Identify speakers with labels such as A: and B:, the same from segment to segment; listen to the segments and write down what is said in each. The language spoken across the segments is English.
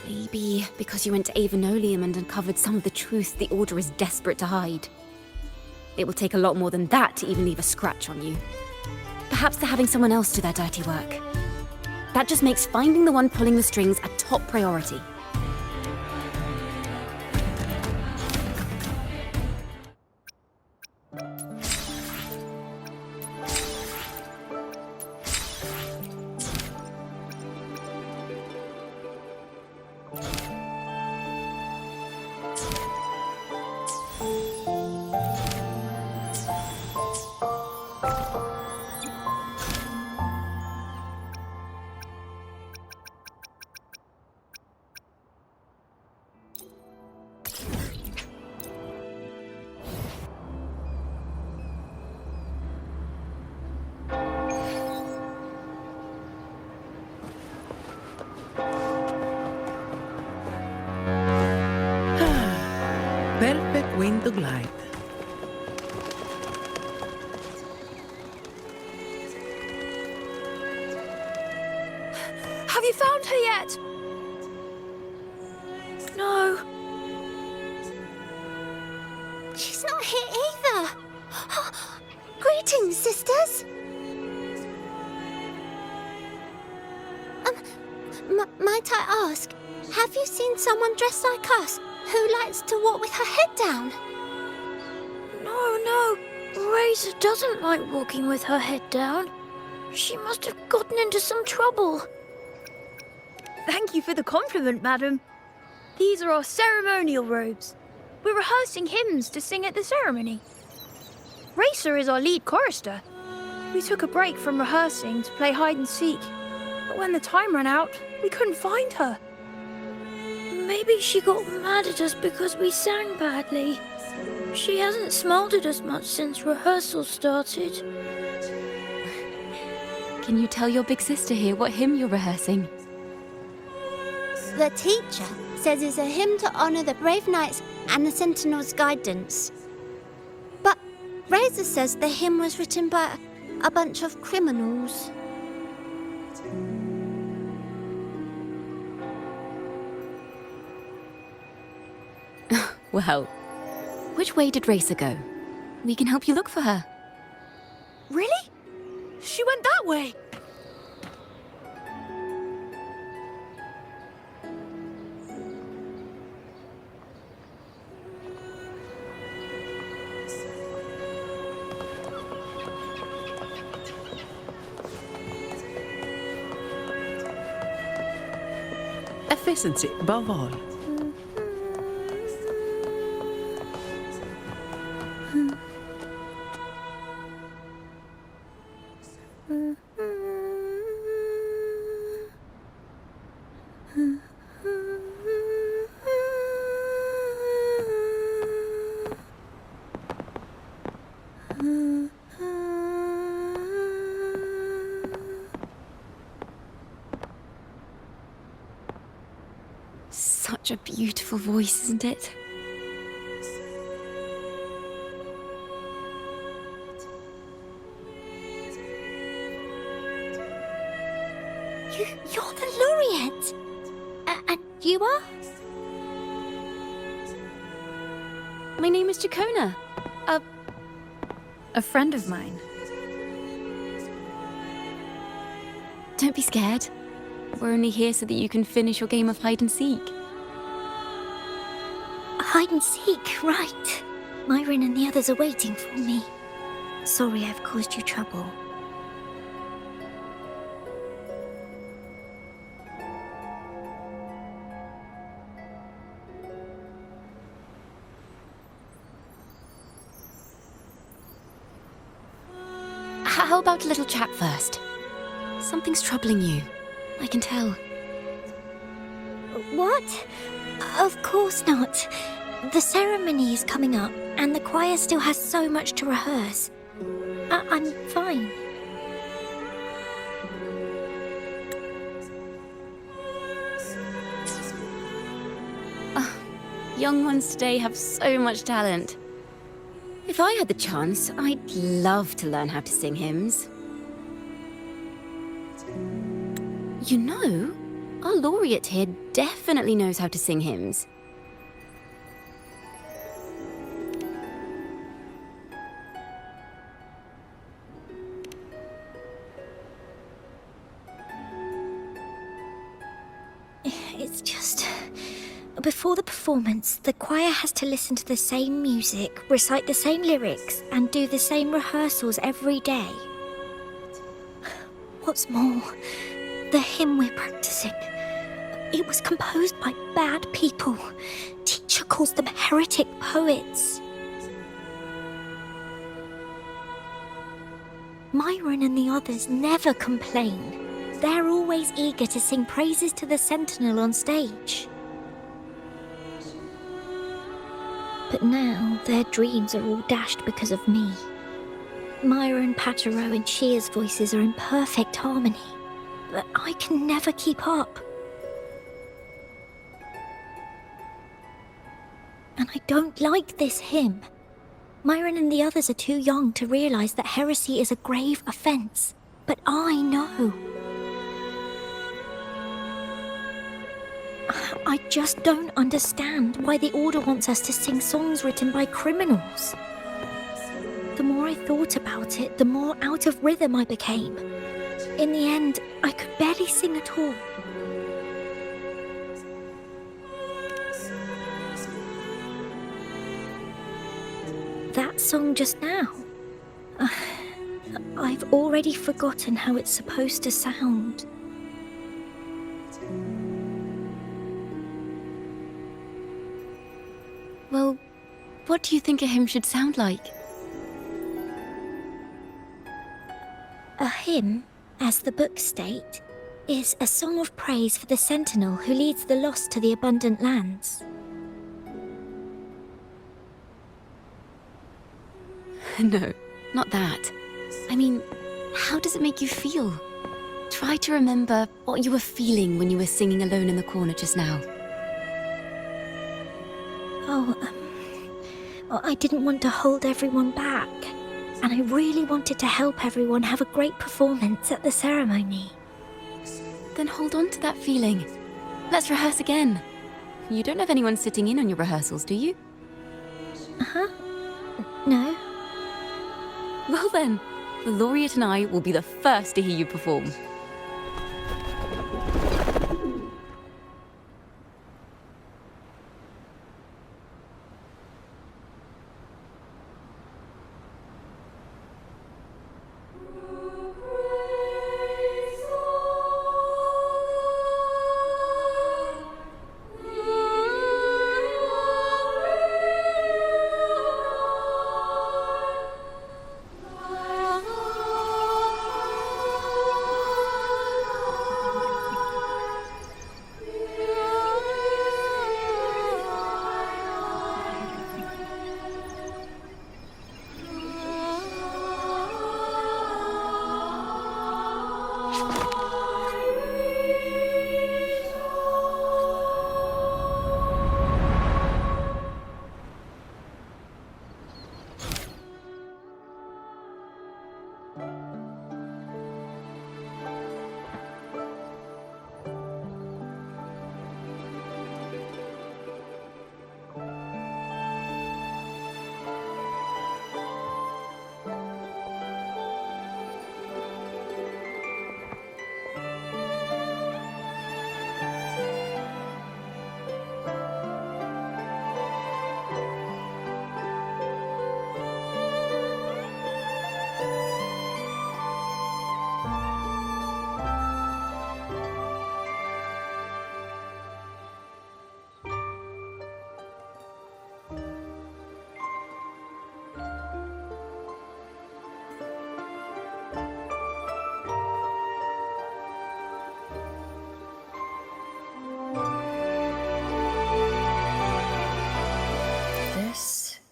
A: Maybe because you went to Avonolium and uncovered some of the truth the Order is desperate to hide. It will take a lot more than that to even leave a scratch on you. Perhaps they're having someone else do their dirty work. That just makes finding the one pulling the strings a top priority.
B: Perfect wind to glide.
C: Have you found her yet? No.
D: She's not here either. Greetings, sisters. Might I ask, have you seen someone dressed like us who likes to walk with her head down?
C: No. Razor doesn't like walking with her head down. She must have gotten into some trouble. Thank you for the compliment, madam. These are our ceremonial robes. We're rehearsing hymns to sing at the ceremony. Racer is our lead chorister. We took a break from rehearsing to play hide and seek, but when the time ran out, we couldn't find her. Maybe she got mad at us because we sang badly. She hasn't smiled at us much since rehearsal started.
A: Can you tell your big sister here what hymn you're rehearsing?
D: The teacher says it's a hymn to honor the brave knights and the sentinel's guidance. But Razor says the hymn was written by a bunch of criminals.
A: Well, which way did Racer go? We can help you look for her.
C: Really? She went that way.
B: Efficiency above all.
A: Such a beautiful voice, isn't it?
D: You're the laureate. And you are?
A: My name is Jacona.
C: A friend of mine.
A: Don't be scared. We're only here so that you can finish your game of hide and seek.
D: Hide and seek, right. Myron and the others are waiting for me. Sorry I've caused you trouble.
A: How about a little chat first? Something's troubling you. I can tell.
D: What? Of course not. The ceremony is coming up, and the choir still has so much to rehearse. I'm fine.
A: Young ones today have so much talent. If I had the chance, I'd love to learn how to sing hymns. You know, Our laureate here definitely knows how to sing hymns.
C: It's just... Before the performance, the choir has to listen to the same music, recite the same lyrics, and do the same rehearsals every day. What's more, the hymn we're practicing, it was composed by bad people. Teacher calls them heretic poets. Myron and the others never complain. They're always eager to sing praises to the Sentinel on stage. But now their dreams are all dashed because of me. Myron, Patero, and Shear's voices are in perfect harmony, but I can never keep up. And I don't like this hymn. Myron and the others are too young to realize that heresy is a grave offense, but I know. I just don't understand why the Order wants us to sing songs written by criminals. The more I thought about it, the more out of rhythm I became. In the end, I could barely sing at all. That song just now. I've already forgotten how it's supposed to sound.
A: Well, what do you think a hymn should sound like?
C: A hymn, as the books state, is a song of praise for the Sentinel who leads the lost to the abundant lands.
A: No, not that. I mean, how does it make you feel? Try to remember what you were feeling when you were singing alone in the corner just now.
C: I didn't want to hold everyone back, and I really wanted to help everyone have a great performance at the ceremony.
A: Then hold on to that feeling. Let's rehearse again. You don't have anyone sitting in on your rehearsals, do you?
C: Uh-huh. No.
A: Well then, the laureate and I will be the first to hear you perform.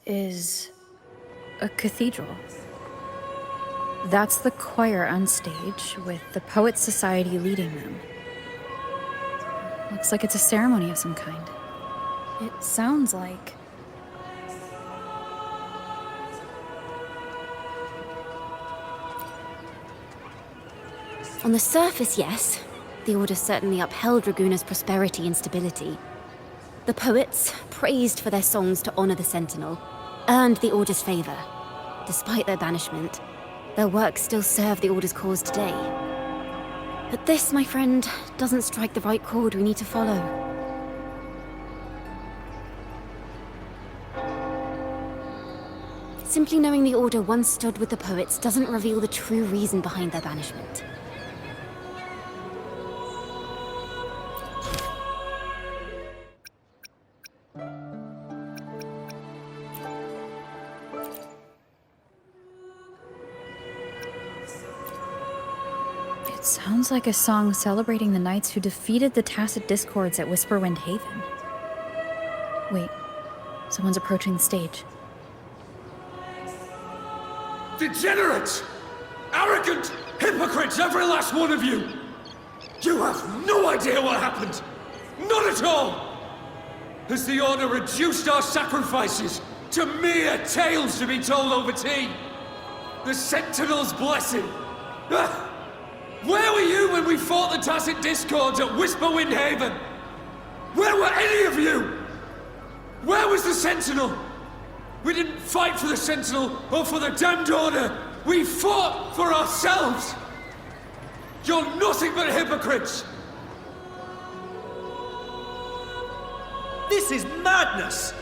E: Is a cathedral. That's the choir on stage, with the Poets Society leading them. Looks like it's a ceremony of some kind. It sounds like...
A: On the surface, yes. the Order certainly upheld Raguna's prosperity and stability. The poets, praised for their songs to honor the Sentinel, earned the Order's favor. Despite their banishment, their works still serve the Order's cause today. But this, my friend, doesn't strike the right chord we need to follow. Simply knowing the Order once stood with the poets doesn't reveal the true reason behind their banishment.
E: It sounds like a song celebrating the knights who defeated the Tacit Discords at Whisperwind Haven. Wait, someone's approaching the stage.
F: Degenerates! Arrogant hypocrites, every last one of you! You have no idea what happened! Not at all! Has the Order reduced our sacrifices to mere tales to be told over tea? The Sentinel's blessing! Ah! Where were you when we fought the Tacit Discords at Whisperwind Haven? Where were any of you? Where was the Sentinel? We didn't fight for the Sentinel or for the damned Order. We fought for ourselves. You're nothing but hypocrites.
G: This is madness!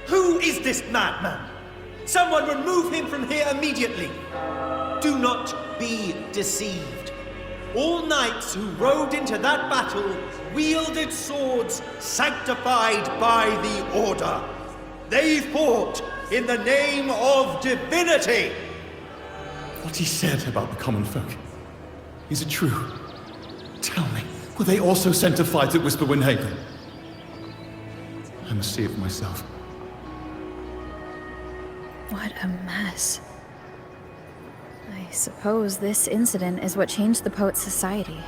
G: Who is this madman? Someone remove him from here immediately. Do not be deceived. All knights who rode into that battle wielded swords sanctified by the Order. They fought in the name of divinity!
F: What he said about the common folk, is it true? Tell me, were they also sent to fight at Whisperwind Haven? I must see it for myself.
E: What a mess. I suppose this incident is what changed the Poets' Society.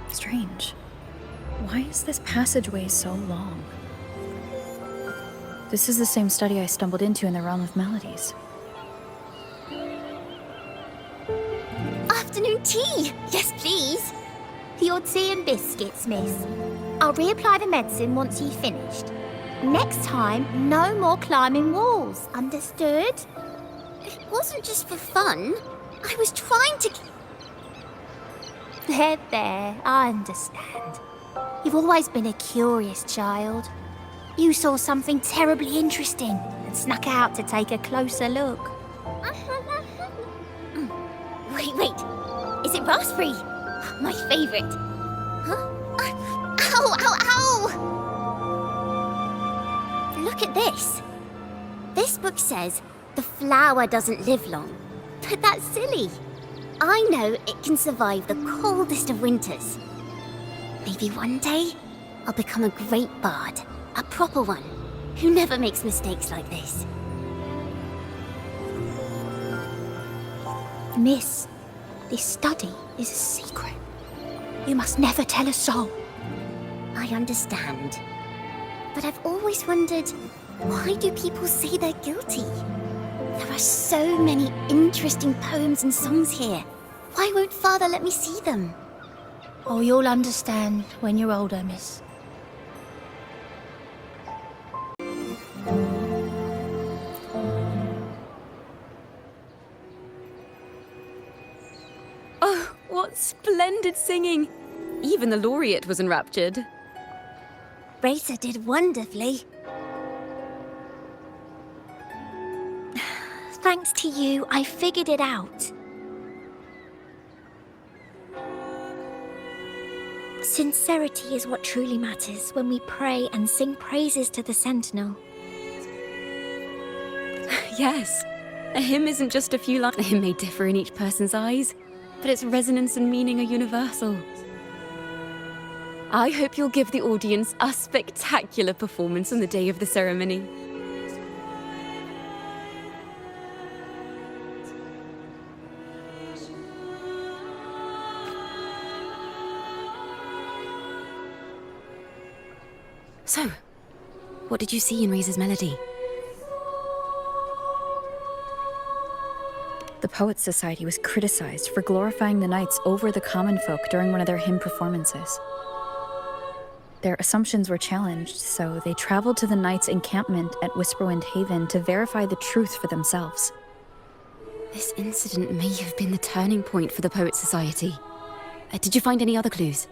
E: Strange. Why is this passageway so long? This is the same study I stumbled into in the Realm of Melodies.
D: Afternoon tea! Yes, please. Your tea and biscuits, miss. I'll reapply the medicine once you've finished. Next time, no more climbing walls. Understood? It wasn't just for fun. I was trying to... There, I understand. You've always been a curious child. You saw something terribly interesting and snuck out to take a closer look. Wait. Is it raspberry? My favorite. Huh? Ow! Look at this. This book says the flower doesn't live long. But that's silly. I know it can survive the coldest of winters. Maybe one day, I'll become a great bard. A proper one, who never makes mistakes like this. Miss, this study is a secret. You must never tell a soul. I understand. But I've always wondered, why do people say they're guilty? There are so many interesting poems and songs here. Why won't Father let me see them? Oh, you'll understand when you're older, miss.
A: Oh, what splendid singing! Even the laureate was enraptured.
D: Racer did wonderfully. Thanks to you, I figured it out. Sincerity is what truly matters when we pray and sing praises to the Sentinel.
A: Yes, a hymn isn't just a few lines. A hymn may differ in each person's eyes, but its resonance and meaning are universal. I hope you'll give the audience a spectacular performance on the day of the ceremony. So, what did you see in Razor's melody?
E: The Poets Society was criticized for glorifying the knights over the common folk during one of their hymn performances. Their assumptions were challenged, so they traveled to the knights' encampment at Whisperwind Haven to verify the truth for themselves.
A: This incident may have been the turning point for the Poets Society. Did you find any other clues?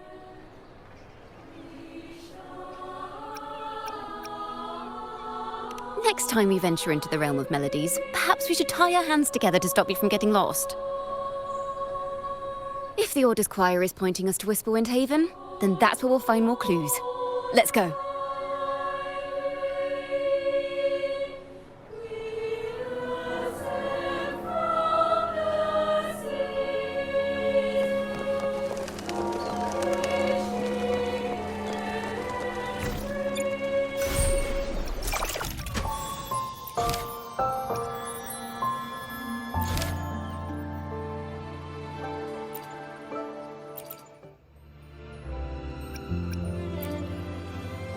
A: Next time we venture into the realm of melodies, perhaps we should tie our hands together to stop you from getting lost. If the Order's choir is pointing us to Whisperwind Haven, then that's where we'll find more clues. Let's go.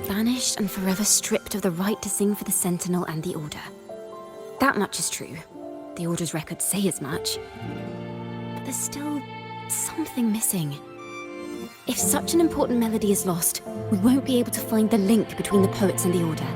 A: Banished and forever stripped of the right to sing for the Sentinel and the Order. That much is true. The Order's records say as much. But there's still something missing. If such an important melody is lost, we won't be able to find the link between the poets and the Order.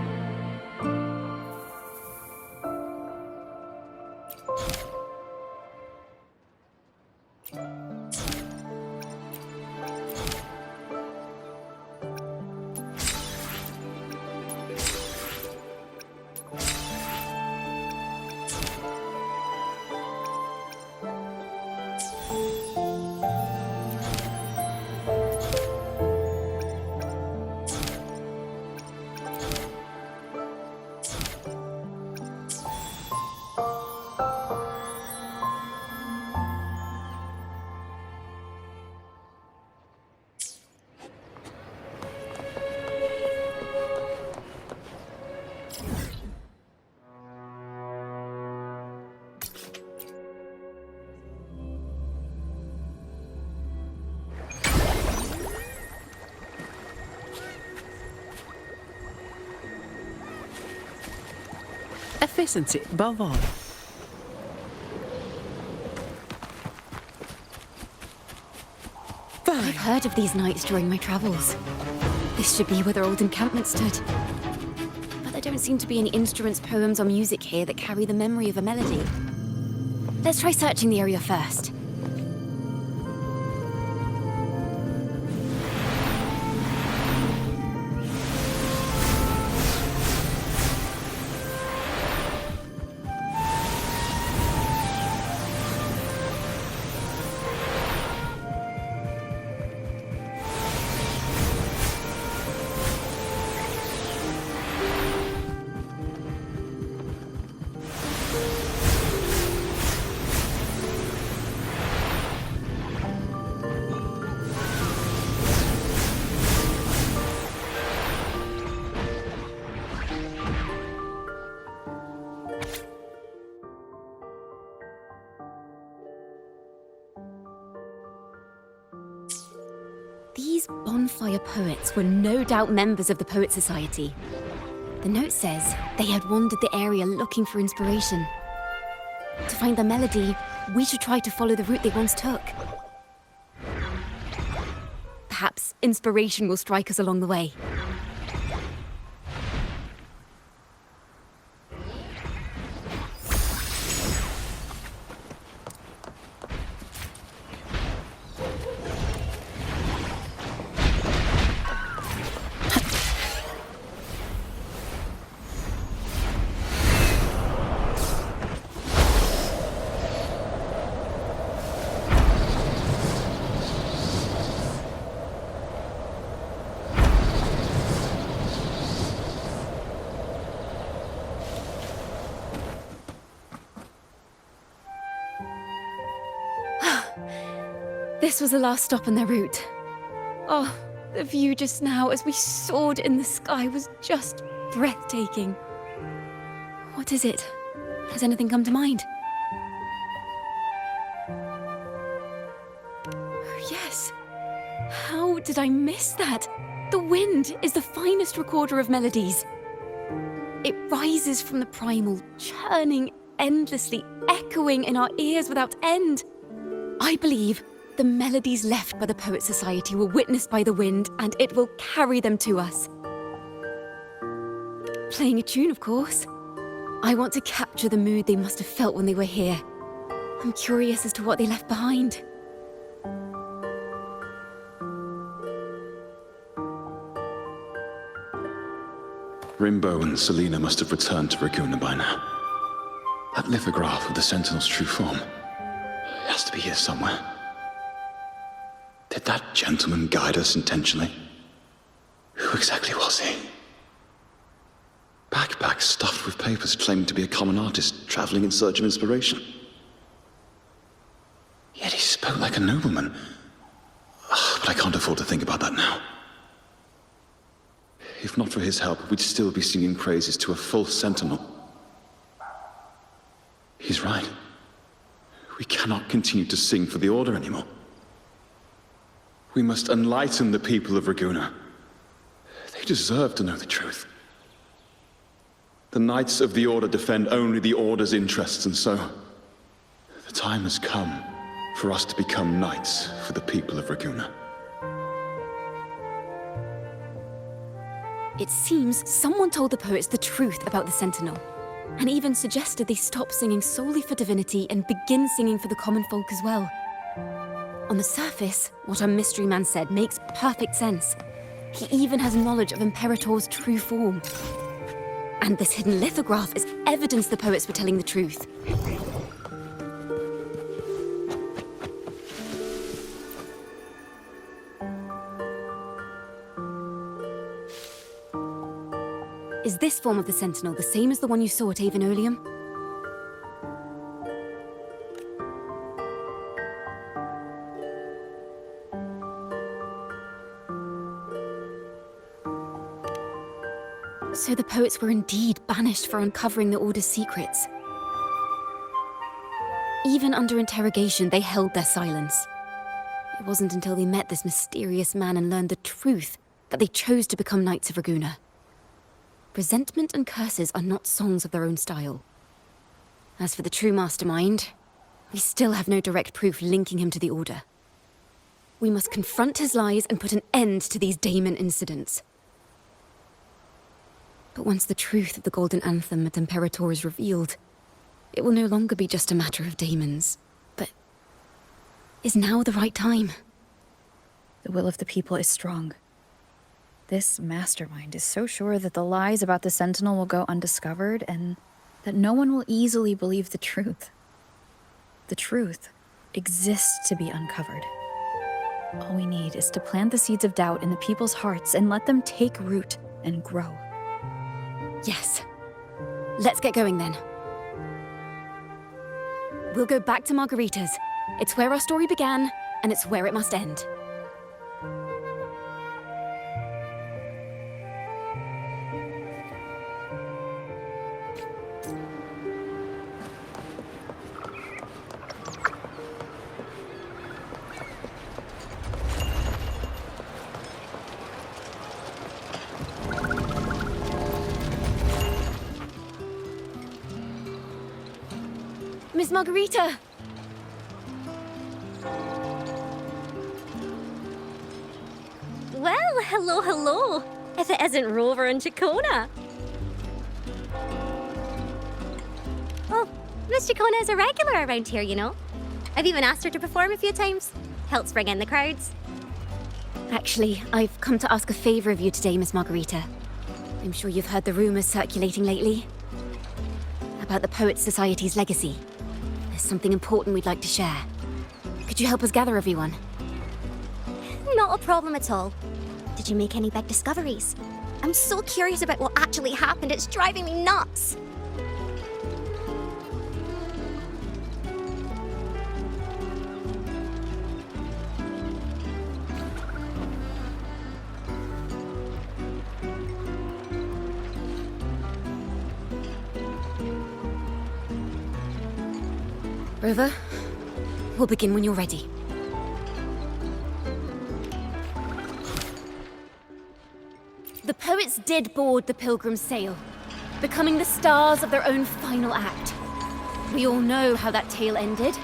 B: Efficiency above all.
A: I've heard of these nights during my travels. This should be where their old encampment stood. But there don't seem to be any instruments, poems, or music here that carry the memory of a melody. Let's try searching the area first. These bonfire poets were no doubt members of the Poet Society. The note says they had wandered the area looking for inspiration. To find the melody, we should try to follow the route they once took. Perhaps inspiration will strike us along the way. This was the last stop on their route. Oh, the view just now as we soared in the sky was just breathtaking. What is it? Has anything come to mind? Oh, yes. How did I miss that? The wind is the finest recorder of melodies. It rises from the primal, churning, endlessly, echoing in our ears without end. I believe the melodies left by the Poet Society were witnessed by the wind, and it will carry them to us. Playing a tune, of course. I want to capture the mood they must have felt when they were here. I'm curious as to what they left behind.
H: Rimbo and Selena must have returned to Raguna by now. That lithograph of the Sentinel's true form. It has to be here somewhere. Did that gentleman guide us intentionally? Who exactly was he? Backpack stuffed with papers claiming to be a common artist traveling in search of inspiration. Yet he spoke like a nobleman. But I can't afford to think about that now. If not for his help, we'd still be singing praises to a false sentinel. He's right. We cannot continue to sing for the Order anymore. We must enlighten the people of Raguna. They deserve to know the truth. The Knights of the Order defend only the Order's interests, and so the time has come for us to become knights for the people of Raguna.
A: It seems someone told the poets the truth about the Sentinel, and even suggested they stop singing solely for divinity and begin singing for the common folk as well. On the surface, what our mystery man said makes perfect sense. He even has knowledge of Imperator's true form. And this hidden lithograph is evidence the poets were telling the truth. Is this form of the Sentinel the same as the one you saw at Avenolium? So the poets were indeed banished for uncovering the Order's secrets. Even under interrogation, they held their silence. It wasn't until they met this mysterious man and learned the truth that they chose to become Knights of Raguna. Resentment and curses are not songs of their own style. As for the true mastermind, we still have no direct proof linking him to the Order. We must confront his lies and put an end to these Daemon incidents. But once the truth of the Golden Anthem at Imperator is revealed, it will no longer be just a matter of daemons. But is now the right time?
E: The will of the people is strong. This mastermind is so sure that the lies about the Sentinel will go undiscovered and that no one will easily believe the truth. The truth exists to be uncovered. All we need is to plant the seeds of doubt in the people's hearts and let them take root and grow.
A: Yes. Let's get going then. We'll go back to Margarita's. It's where our story began, and it's where it must end. Miss Margarita!
D: Well, hello, hello. If it isn't Rover and Chacona. Oh, Miss Chacona is a regular around here, you know. I've even asked her to perform a few times. Helps bring in the crowds.
A: Actually, I've come to ask a favor of you today, Miss Margarita. I'm sure you've heard the rumors circulating lately about the Poets Society's legacy. There's something important we'd like to share. Could you help us gather everyone?
D: Not a problem at all. Did you make any big discoveries? I'm so curious about what actually happened. It's driving me nuts.
A: Rover, we'll begin when you're ready. The poets did board the Pilgrim's sail, becoming the stars of their own final act. We all know how that tale ended.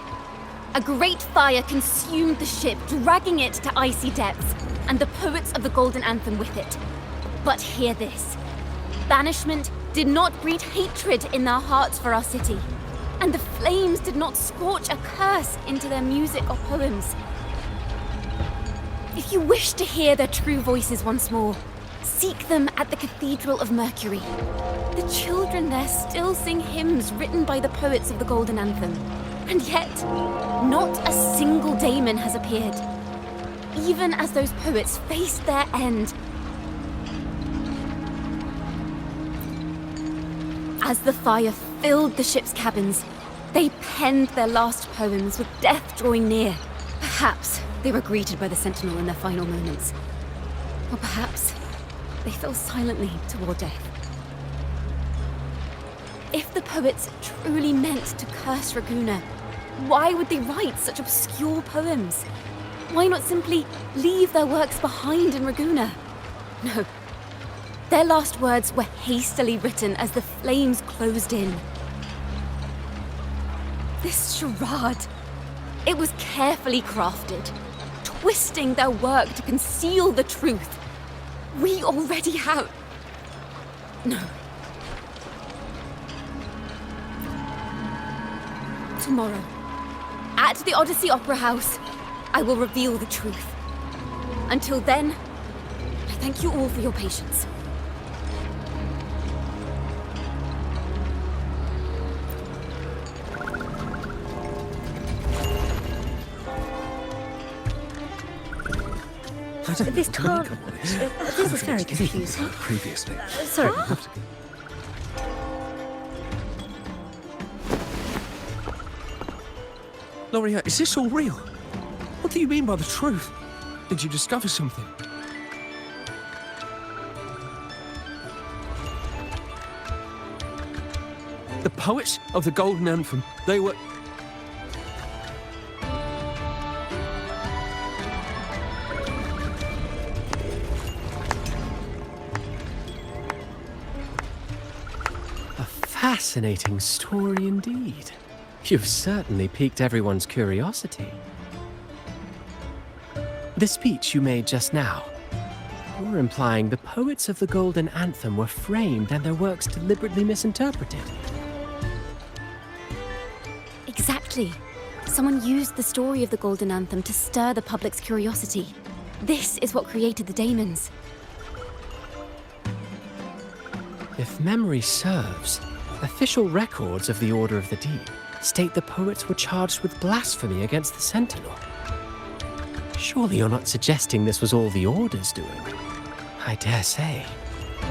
A: A great fire consumed the ship, dragging it to icy depths, and the poets of the Golden Anthem with it. But hear this. Banishment did not breed hatred in their hearts for our city, and the flames did not scorch a curse into their music or poems. If you wish to hear their true voices once more, seek them at the Cathedral of Mercury. The children there still sing hymns written by the poets of the Golden Anthem. And yet, not a single daemon has appeared. Even as those poets faced their end. As the fire filled the ship's cabins, they penned their last poems with death drawing near. Perhaps they were greeted by the Sentinel in their final moments. Or perhaps they fell silently toward death. If the poets truly meant to curse Raguna, why would they write such obscure poems? Why not simply leave their works behind in Raguna? No. Their last words were hastily written as the flames closed in. This charade, it was carefully crafted, twisting their work to conceal the truth. We already have... No. Tomorrow, at the Odyssey Opera House, I will reveal the truth. Until then, I thank you all for your patience.
B: This car... this is very confusing.
I: Previously.
B: Sorry.
I: Loria, is this all real? What do you mean by the truth? Did you discover something? The poets of the Golden Anthem, they were... A fascinating story indeed. You've certainly piqued everyone's curiosity. The speech you made just now, you're implying the poets of the Golden Anthem were framed and their works deliberately misinterpreted.
A: Exactly. Someone used the story of the Golden Anthem to stir the public's curiosity. This is what created the daemons.
I: If memory serves, official records of the Order of the Deep state the poets were charged with blasphemy against the Sentinel. Surely you're not suggesting this was all the Order's doing? I dare say,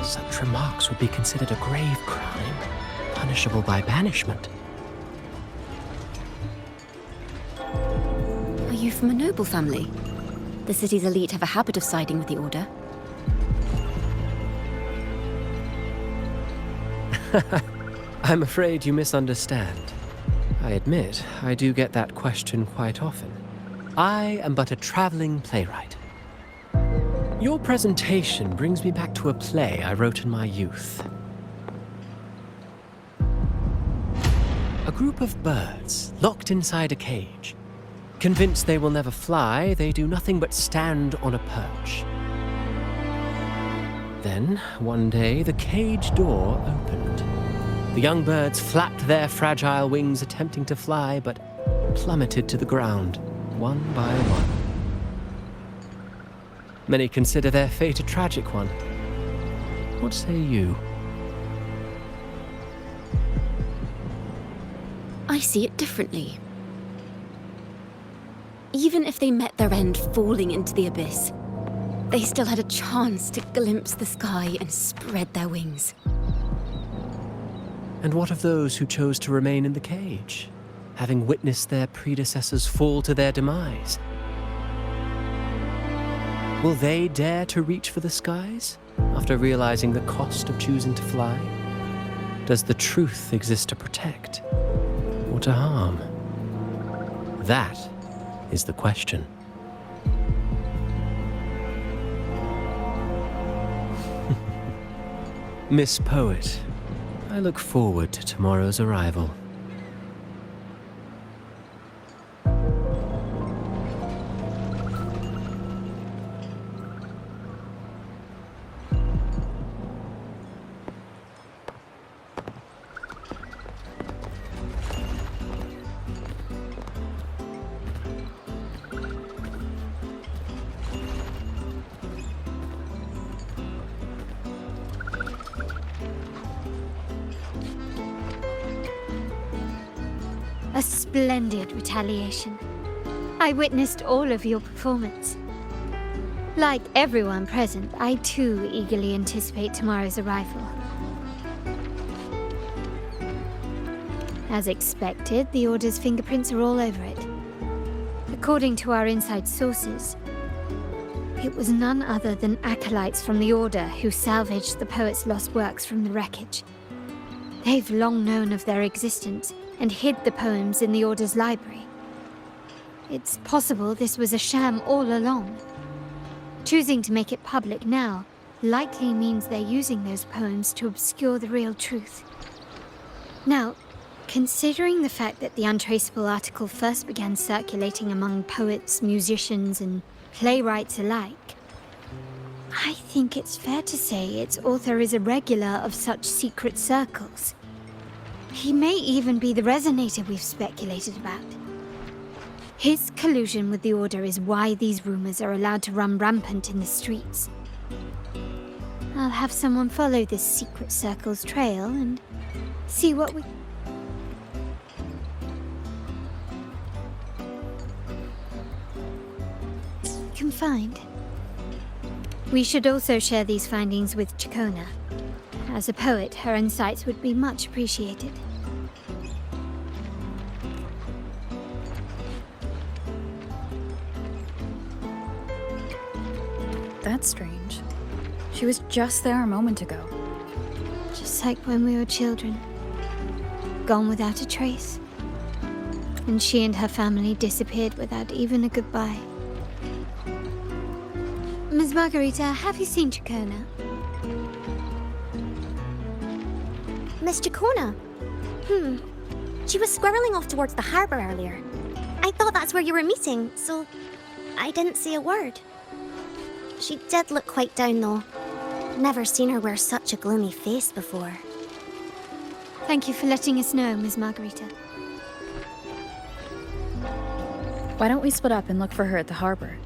I: such remarks would be considered a grave crime, punishable by banishment.
A: Are you from a noble family? The city's elite have a habit of siding with the Order.
I: I'm afraid you misunderstand. I admit, I do get that question quite often. I am but a traveling playwright. Your presentation brings me back to a play I wrote in my youth. A group of birds locked inside a cage. Convinced they will never fly, they do nothing but stand on a perch. Then, one day, the cage door opened. The young birds flapped their fragile wings attempting to fly, but plummeted to the ground, one by one. Many consider their fate a tragic one. What say you?
A: I see it differently. Even if they met their end falling into the abyss, they still had a chance to glimpse the sky and spread their wings.
I: And what of those who chose to remain in the cage, having witnessed their predecessors fall to their demise? Will they dare to reach for the skies after realizing the cost of choosing to fly? Does the truth exist to protect or to harm? That is the question. Miss Poet, I look forward to tomorrow's arrival.
C: A splendid retaliation. I witnessed all of your performance. Like everyone present, I too eagerly anticipate tomorrow's arrival. As expected, the Order's fingerprints are all over it. According to our inside sources, it was none other than acolytes from the Order who salvaged the poet's lost works from the wreckage. They've long known of their existence and hid the poems in the Order's library. It's possible this was a sham all along. Choosing to make it public now likely means they're using those poems to obscure the real truth. Now, considering the fact that the untraceable article first began circulating among poets, musicians, and playwrights alike, I think it's fair to say its author is a regular of such secret circles. He may even be the resonator we've speculated about. His collusion with the Order is why these rumors are allowed to run rampant in the streets. I'll have someone follow this secret circle's trail and see what we can find. We should also share these findings with Chacona. As a poet, her insights would be much appreciated.
E: That's strange. She was just there a moment ago.
C: Just like when we were children. Gone without a trace. And she and her family disappeared without even a goodbye. Ms. Margarita, have you seen Chacona?
D: Miss Chacona? She was squirreling off towards the harbour earlier. I thought that's where you were meeting, so I didn't say a word. She did look quite down, though. Never seen her wear such a gloomy face before.
C: Thank you for letting us know, Ms. Margarita.
E: Why don't we split up and look for her at the harbor?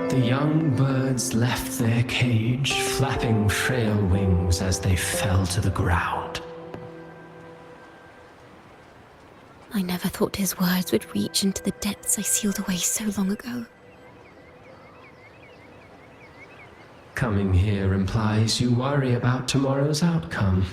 I: The young birds left their cage, flapping frail wings as they fell to the ground.
A: I never thought his words would reach into the depths I sealed away so long ago.
I: Coming here implies you worry about tomorrow's outcome.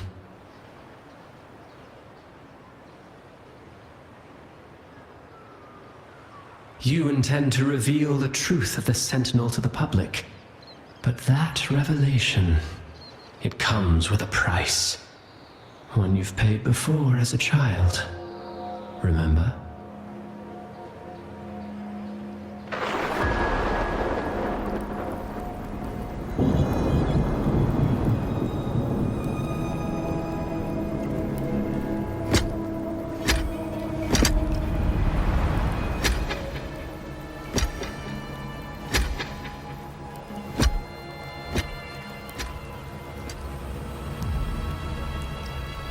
I: You intend to reveal the truth of the Sentinel to the public. But that revelation, it comes with a price. One you've paid before as a child. Remember?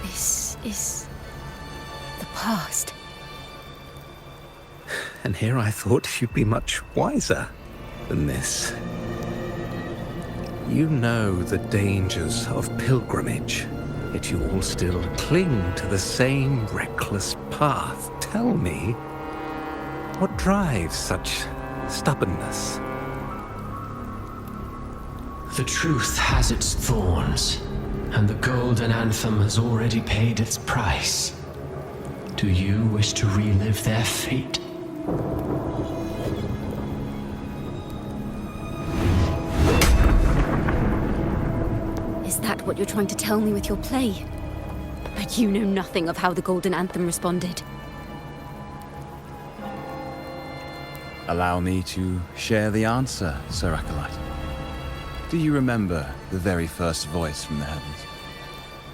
A: This is the past.
J: And here I thought you'd be much wiser than this. You know the dangers of pilgrimage, yet you all still cling to the same reckless path. Tell me, what drives such stubbornness?
I: The truth has its thorns, and the golden anthem has already paid its price. Do you wish to relive their fate?
A: Is that what you're trying to tell me with your play? But you know nothing of how the Golden Anthem responded.
K: Allow me to share the answer, Sir Acolyte. Do you remember the very first voice from the heavens?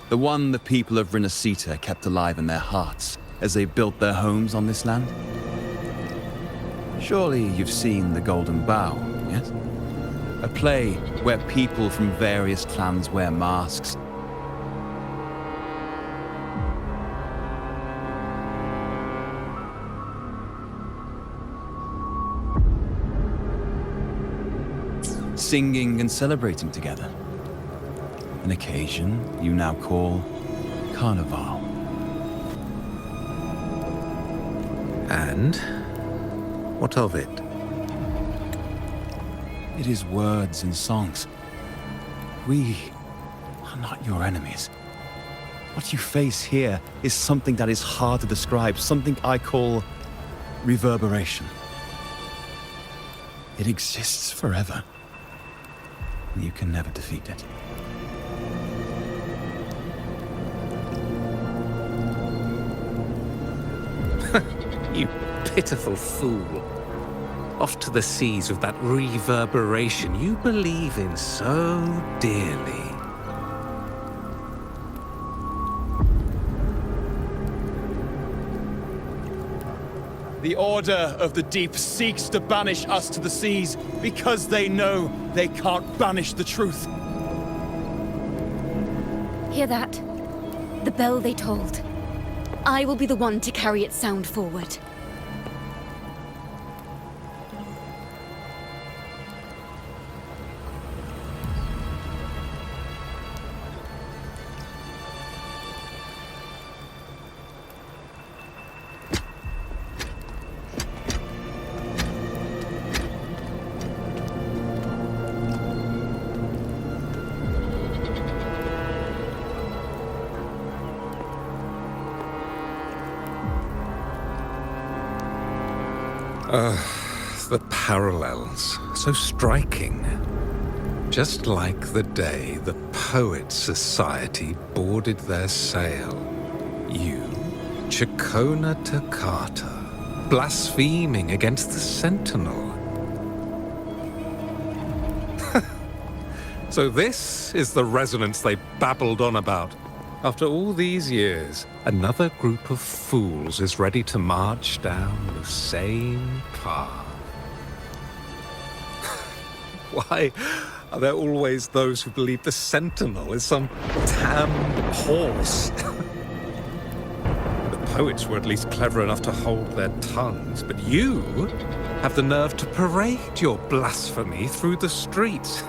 K: The one the people of Rinascita kept alive in their hearts as they built their homes on this land? Surely you've seen The Golden Bough, yes? A play where people from various clans wear masks. Singing and celebrating together. An occasion you now call Carnival.
J: And what of it?
K: It is words and songs. We are not your enemies. What you face here is something that is hard to describe, something I call reverberation. It exists forever. You can never defeat it.
J: You pitiful fool. Off to the seas with that reverberation you believe in so dearly.
K: The Order of the Deep seeks to banish us to the seas because they know they can't banish the truth.
A: Hear that? The bell they tolled. I will be the one to carry its sound forward.
J: The parallels, so striking. Just like the day the Poets Society boarded their sail. You, Chacona Takata, blaspheming against the Sentinel. So this is the resonance they babbled on about. After all these years, another group of fools is ready to march down the same path. Why are there always those who believe the Sentinel is some damned horse? The poets were at least clever enough to hold their tongues, but you have the nerve to parade your blasphemy through the streets.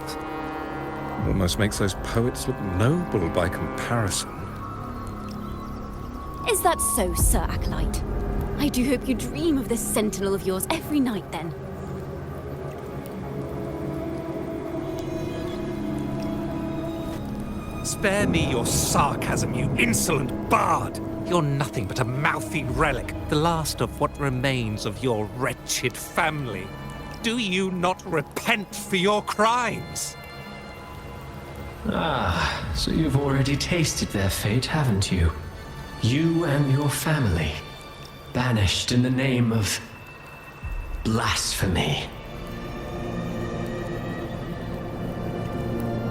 J: Almost makes those poets look noble by comparison.
A: Is that so, Sir Acolyte? I do hope you dream of this sentinel of yours every night, then.
J: Spare me your sarcasm, you insolent bard! You're nothing but a mouthy relic, the last of what remains of your wretched family. Do you not repent for your crimes?
I: Ah, so you've already tasted their fate, haven't you? You and your family, banished in the name of blasphemy.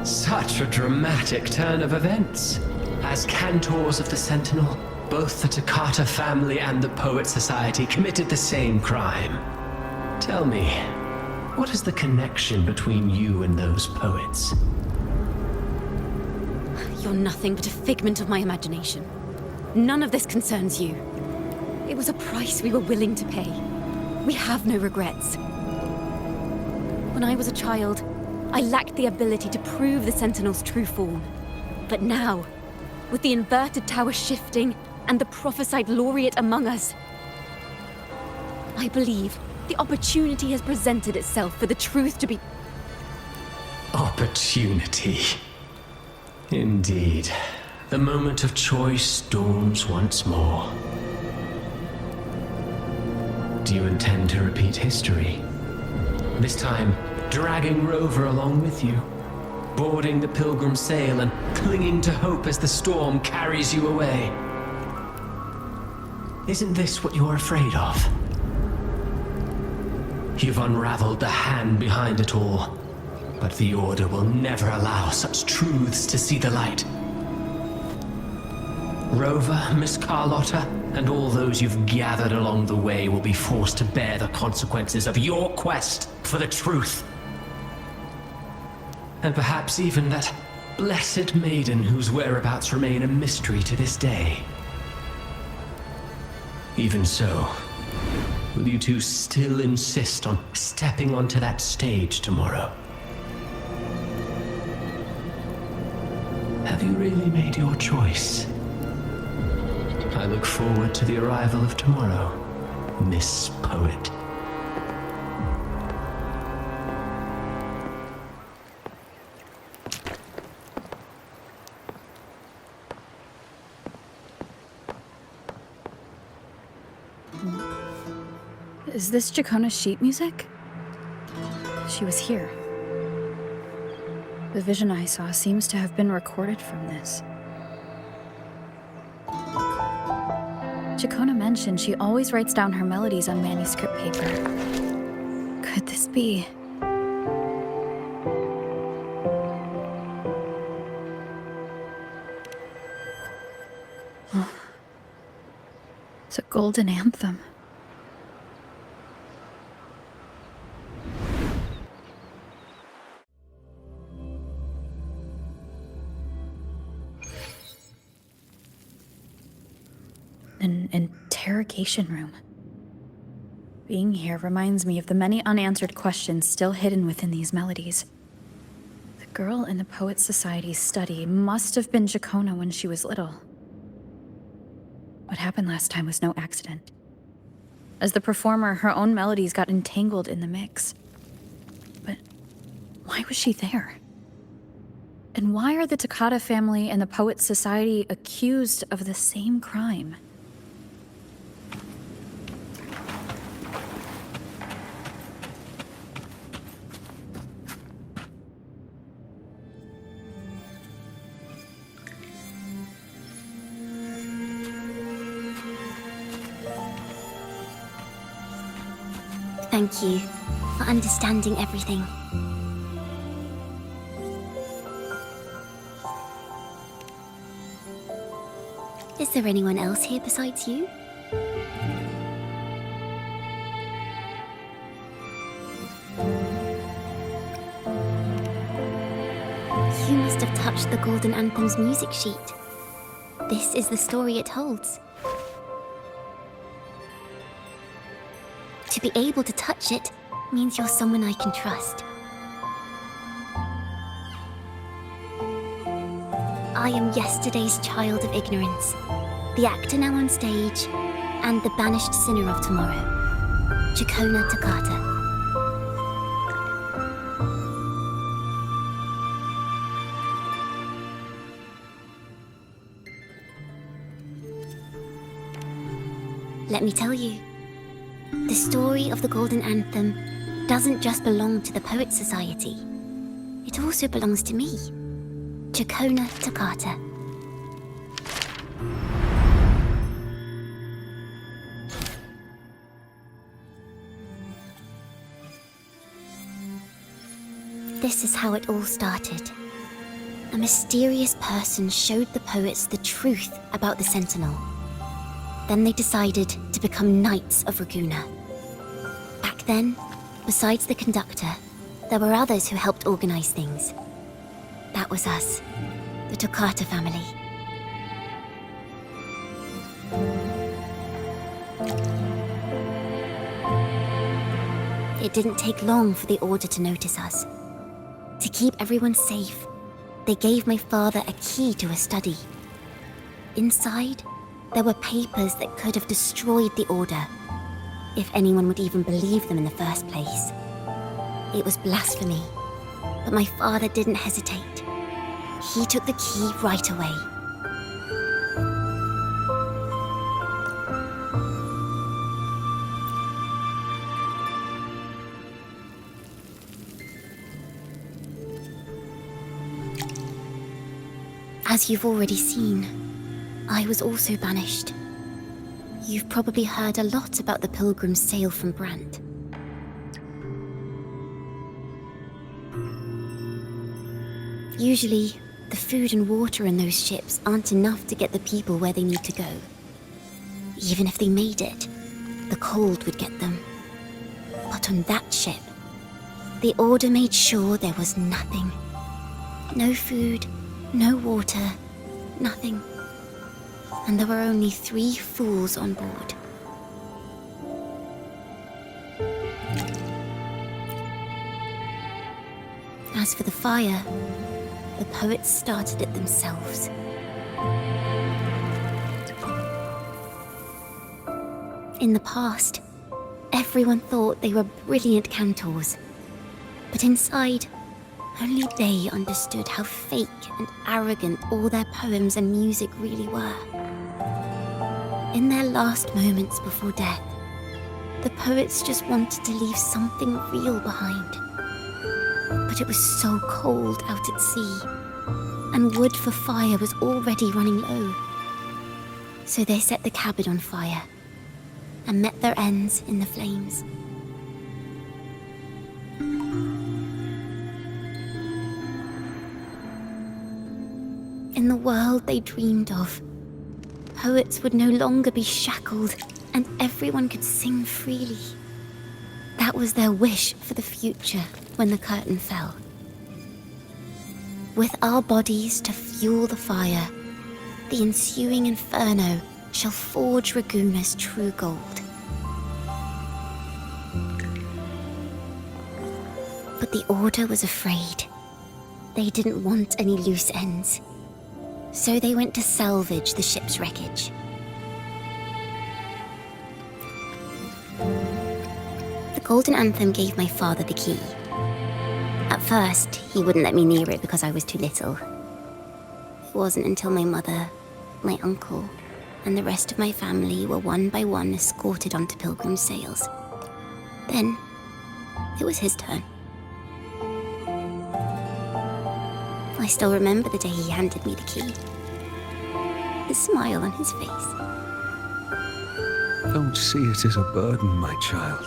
I: Such a dramatic turn of events. As cantors of the Sentinel, both the Takata family and the Poet Society committed the same crime. Tell me, what is the connection between you and those poets?
A: You're nothing but a figment of my imagination. None of this concerns you. It was a price we were willing to pay. We have no regrets. When I was a child, I lacked the ability to prove the Sentinel's true form. But now, with the inverted tower shifting and the prophesied laureate among us, I believe the opportunity has presented itself for the truth to be...
I: Opportunity. Indeed. The moment of choice dawns once more. Do you intend to repeat history? This time, dragging Rover along with you, boarding the pilgrim sail and clinging to hope as the storm carries you away. Isn't this what you're afraid of? You've unraveled the hand behind it all. But the Order will never allow such truths to see the light. Rover, Miss Carlotta, and all those you've gathered along the way will be forced to bear the consequences of your quest for the truth. And perhaps even that blessed maiden whose whereabouts remain a mystery to this day. Even so, will you two still insist on stepping onto that stage tomorrow? Have you really made your choice? I look forward to the arrival of tomorrow, Miss Poet.
E: Is this Jacona's sheet music? She was here. The vision I saw seems to have been recorded from this. Jacona mentioned she always writes down her melodies on manuscript paper. Could this be? Oh. It's a golden anthem. An interrogation room. Being here reminds me of the many unanswered questions still hidden within these melodies. The girl in the Poets Society's study must have been Jacona when she was little. What happened last time was no accident. As the performer, her own melodies got entangled in the mix. But why was she there? And why are the Takata family and the Poets Society accused of the same crime?
D: Thank you for understanding everything. Is there anyone else here besides you? You must have touched the Golden Anthem's music sheet. This is the story it holds. To be able to touch it means you're someone I can trust. I am yesterday's child of ignorance, the actor now on stage, and the banished sinner of tomorrow, Jacona Takata. Let me tell you, the story of the Golden Anthem doesn't just belong to the Poets Society. It also belongs to me, Jacona Takata. This is how it all started. A mysterious person showed the poets the truth about the Sentinel. Then they decided to become Knights of Raguna. Back then, besides the conductor, there were others who helped organize things. That was us, the Takata family. It didn't take long for the Order to notice us. To keep everyone safe, they gave my father a key to a study. Inside, there were papers that could have destroyed the Order, if anyone would even believe them in the first place. It was blasphemy, but my father didn't hesitate. He took the key right away. As you've already seen, I was also banished. You've probably heard a lot about the pilgrim's sail from Brant.
A: Usually, the food and water in those ships aren't enough to get the people where they need to go. Even if they made it, the cold would get them. But on that ship, the Order made sure there was nothing. No food, no water, nothing. And there were only 3 fools on board. As for the fire, the poets started it themselves. In the past, everyone thought they were brilliant cantors. But inside, only they understood how fake and arrogant all their poems and music really were. In their last moments before death, the poets just wanted to leave something real behind. But it was so cold out at sea, and wood for fire was already running low. So they set the cabin on fire, and met their ends in the flames. In the world they dreamed of, poets would no longer be shackled, and everyone could sing freely. That was their wish for the future when the curtain fell. With our bodies to fuel the fire, the ensuing inferno shall forge Raguna's true gold. But the Order was afraid. They didn't want any loose ends. So they went to salvage the ship's wreckage. The Golden Anthem gave my father the key. At first, he wouldn't let me near it because I was too little. It wasn't until my mother, my uncle, and the rest of my family were one by one escorted onto Pilgrim's sails. Then, it was his turn. I still remember the day he handed me the key. The smile on his face.
J: Don't see it as a burden, my child.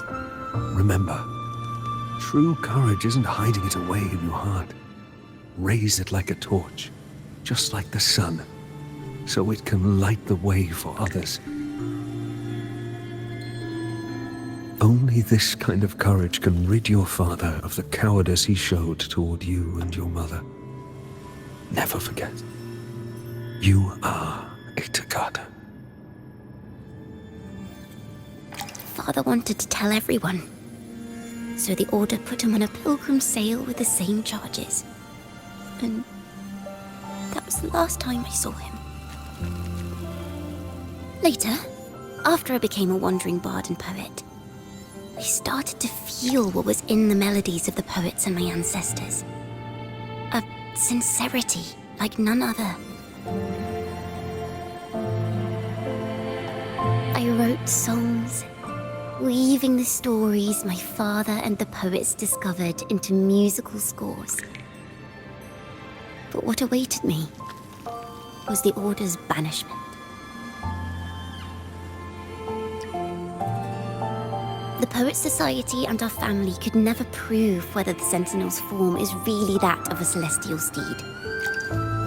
J: Remember, true courage isn't hiding it away in your heart. Raise it like a torch, just like the sun, so it can light the way for others. Only this kind of courage can rid your father of the cowardice he showed toward you and your mother. Never forget, you are a Takata.
A: Father wanted to tell everyone. So the Order put him on a pilgrim sail with the same charges. And that was the last time I saw him. Later, after I became a wandering bard and poet, I started to feel what was in the melodies of the poets and my ancestors. A sincerity like none other. I wrote songs, weaving the stories my father and the poets discovered into musical scores. But what awaited me was the Order's banishment. The Poets Society and our family could never prove whether the Sentinel's form is really that of a celestial steed.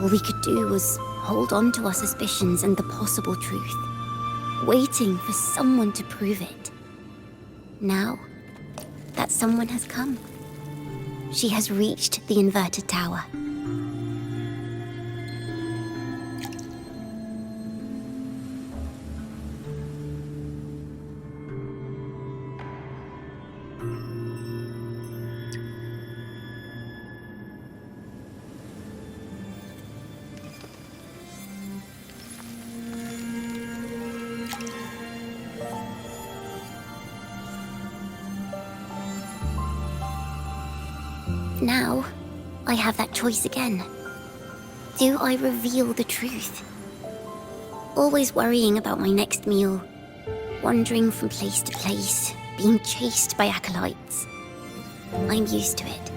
A: All we could do was hold on to our suspicions and the possible truth, waiting for someone to prove it. Now, that someone has come. She has reached the inverted tower. Now, I have that choice again. Do I reveal the truth? Always worrying about my next meal, wandering from place to place, being chased by acolytes. I'm used to it.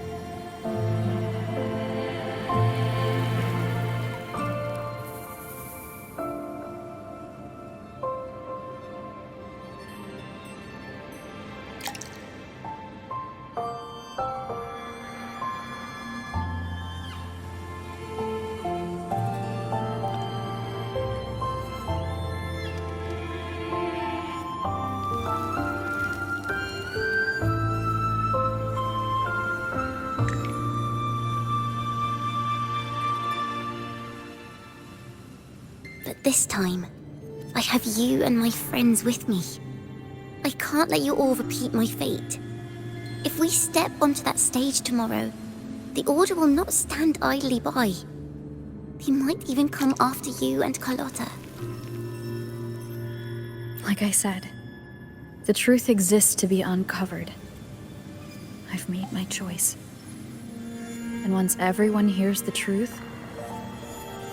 D: this time. I have you and my friends with me. I can't let you all repeat my fate. If we step onto that stage tomorrow, the Order will not stand idly by. They might even come after you and Carlotta.
E: Like I said, the truth exists to be uncovered. I've made my choice. And once everyone hears the truth,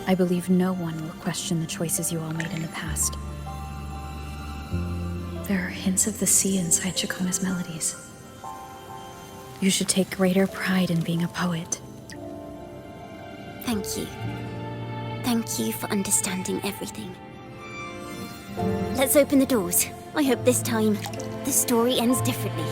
E: I believe no one will question the choices you all made in the past. There are hints of the sea inside Chacona's melodies. You should take greater pride in being a poet.
D: Thank you. Thank you for understanding everything. Let's open the doors. I hope this time, the story ends differently.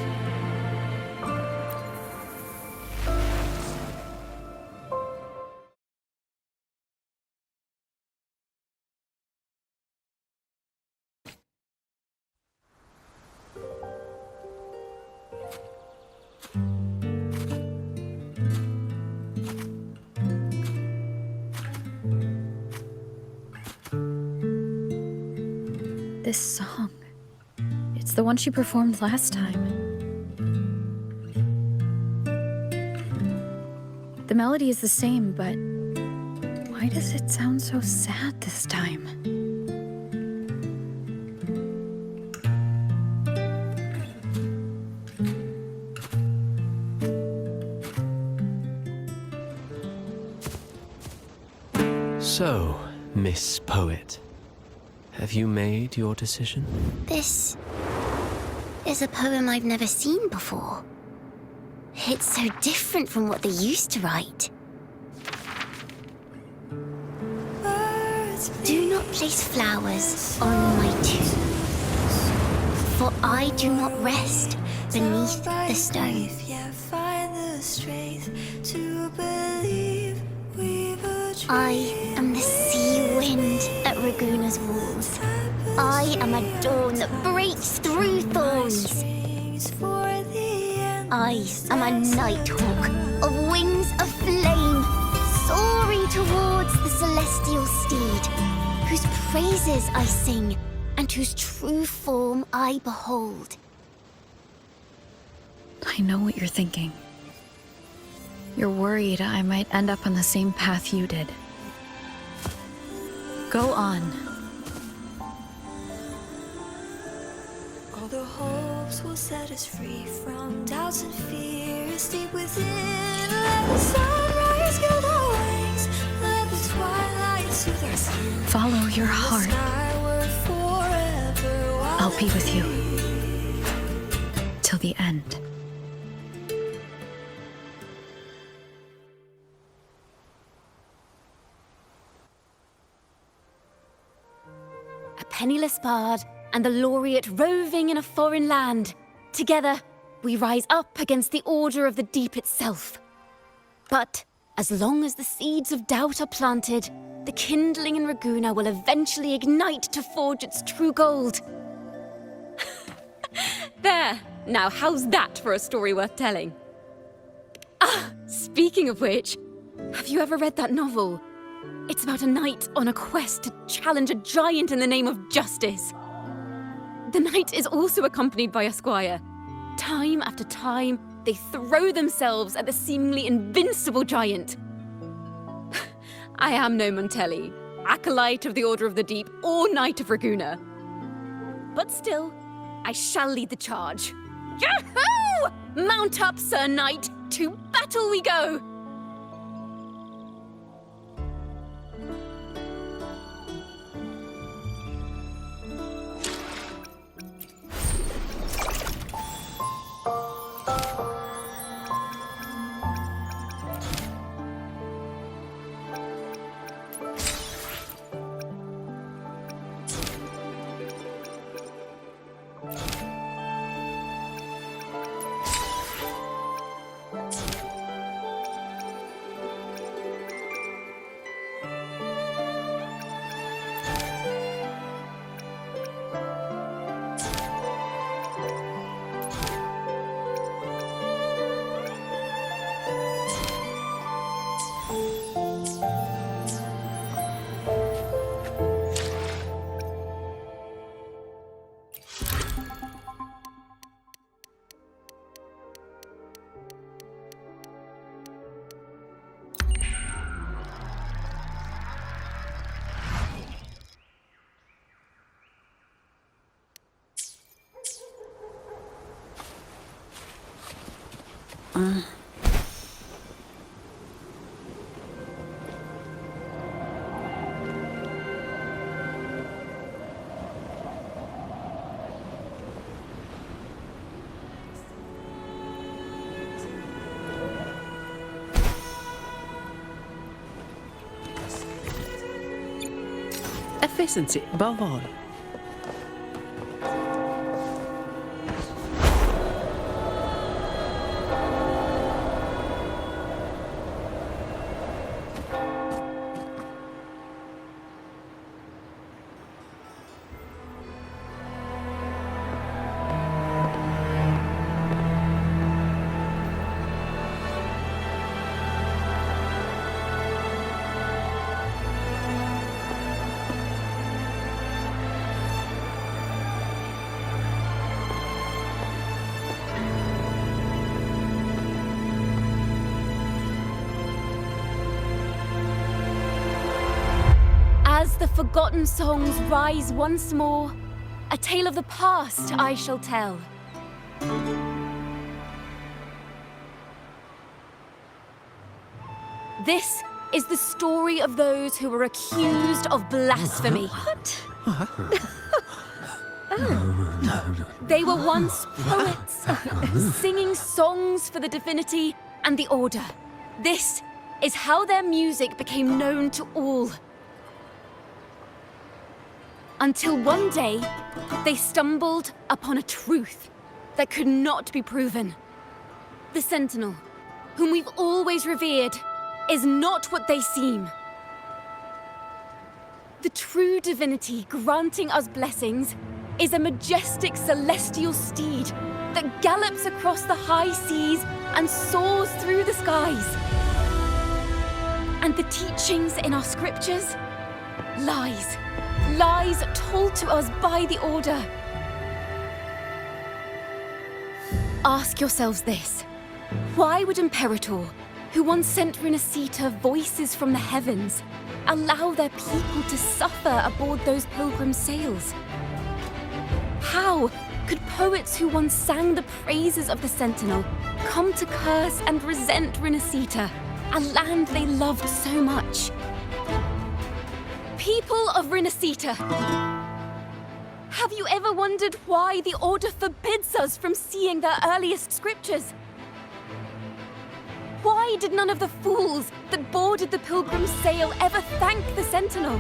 E: This song. It's the one she performed last time. The melody is the same, but why does it sound so sad this time?
I: So, Miss Poet, have you made your decision?
D: This is a poem I've never seen before. It's so different from what they used to write. Do not place flowers on my tomb, for I do not rest beneath the stone. I am the sea wind at Raguna's walls. I am a dawn that breaks through thorns. I am a nighthawk of wings of flame, soaring towards the celestial steed, whose praises I sing and whose true form I behold.
E: I know what you're thinking. You're worried I might end up on the same path you did. Go on.
L: All the hopes will set us free from doubts and fears deep within. Let the sunrise gild our wings. Let the twilight soothe our skin.
E: Follow your heart. I'll be with you. Till the end.
A: A penniless bard and the laureate roving in a foreign land. Together, we rise up against the Order of the Deep itself. But as long as the seeds of doubt are planted, the kindling in Raguna will eventually ignite to forge its true gold. There! Now how's that for a story worth telling? Ah, speaking of which, have you ever read that novel? It's about a knight on a quest to challenge a giant in the name of justice. The knight is also accompanied by a squire. Time after time, they throw themselves at the seemingly invincible giant. I am no Montelli, acolyte of the Order of the Deep, or Knight of Raguna. But still, I shall lead the charge. Yahoo! Mount up, Sir Knight! To battle we go!
B: Efficiency above all.
A: As the forgotten songs rise once more, a tale of the past I shall tell. This is the story of those who were accused of blasphemy. They were once poets, singing songs for the divinity and the order. This is how their music became known to all. Until one day, they stumbled upon a truth that could not be proven. The Sentinel, whom we've always revered, is not what they seem. The true divinity granting us blessings is a majestic celestial steed that gallops across the high seas and soars through the skies. And the teachings in our scriptures? Lies. Lies told to us by the Order. Ask yourselves this. Why would Imperator, who once sent Renacita voices from the heavens, allow their people to suffer aboard those pilgrim sails? How could poets who once sang the praises of the Sentinel come to curse and resent Renacita, a land they loved so much? People of Renacita, have you ever wondered why the Order forbids us from seeing their earliest scriptures? Why did none of the fools that boarded the pilgrim's sail ever thank the Sentinel?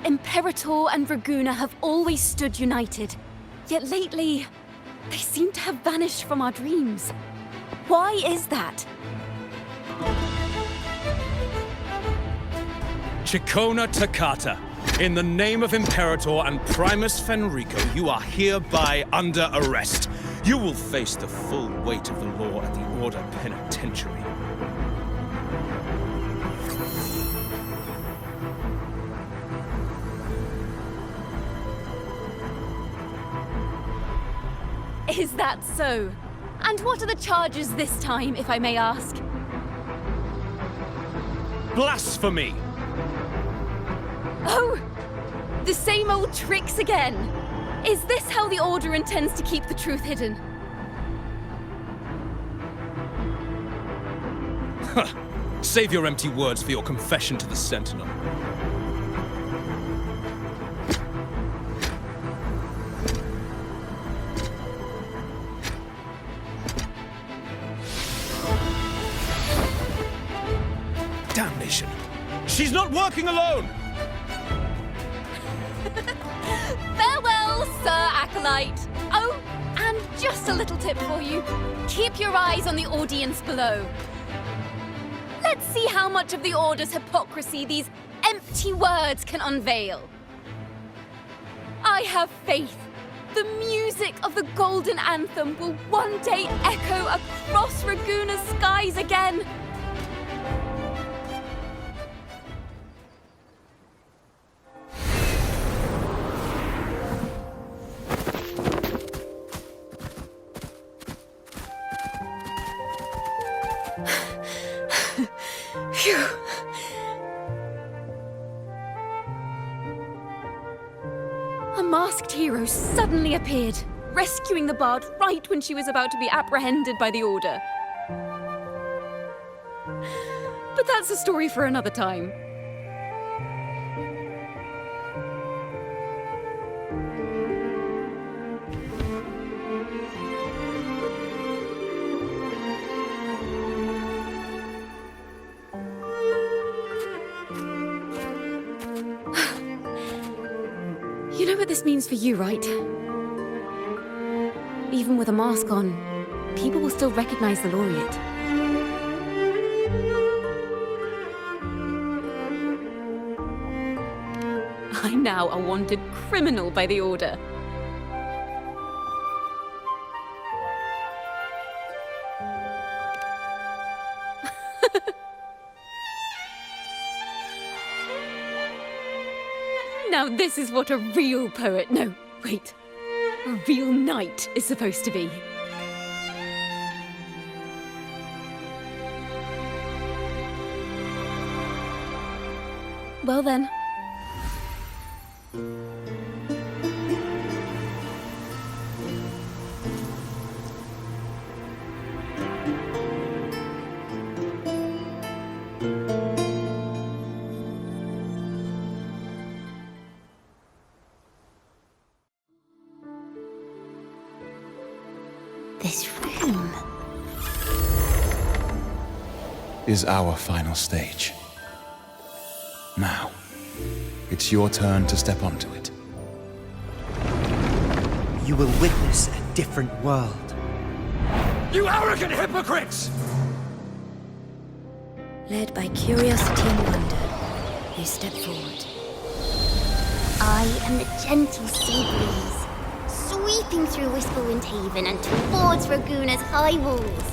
A: Imperator and Draguna have always stood united, yet lately, they seem to have vanished from our dreams. Why is that?
M: Chicona Takata, in the name of Imperator and Primus Fenrico, you are hereby under arrest. You will face the full weight of the law at the Order Penitentiary.
A: Is that so? And what are the charges this time, if I may ask?
M: Blasphemy!
A: Oh! The same old tricks again! Is this how the Order intends to keep the truth hidden?
M: Save your empty words for your confession to the Sentinel. Damnation! She's not working alone!
A: Farewell, Sir Acolyte! Oh, and just a little tip for you. Keep your eyes on the audience below. Let's see how much of the Order's hypocrisy these empty words can unveil. I have faith. The music of the Golden Anthem will one day echo across Raguna's skies again.
C: Phew.
A: A masked hero suddenly appeared, rescuing the bard right when she was about to be apprehended by the Order. But that's a story for another time. You know what this means for you, right? Even with a mask on, people will still recognize the laureate. I'm now a wanted criminal by the Order. Now this is what a real poet, no, wait, a real knight is supposed to be. Well then.
D: This room
K: is our final stage. Now, it's your turn to step onto it.
G: You will witness a different world.
F: You arrogant hypocrites!
B: Led by curiosity and wonder, you step forward.
D: I am the gentle sea breeze, sweeping through Whisperwind Haven and towards Raguna's high walls.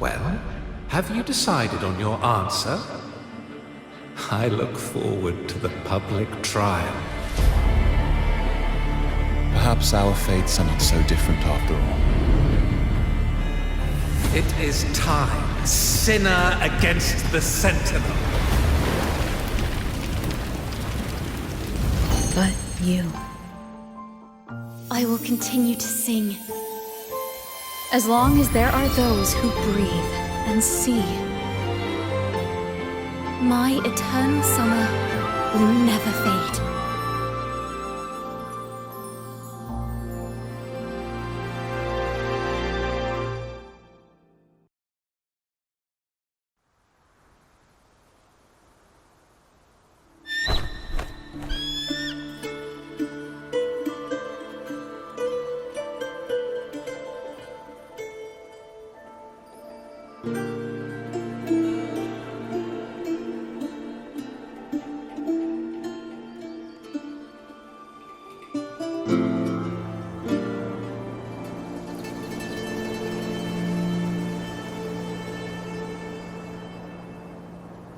J: Well, have you decided on your answer? I look forward to the public trial.
K: Perhaps our fates are not so different after all.
J: It is time, sinner against the Sentinel.
E: But you.
A: I will continue to sing.
E: As long as there are those who breathe and see.
A: My eternal summer will never fade.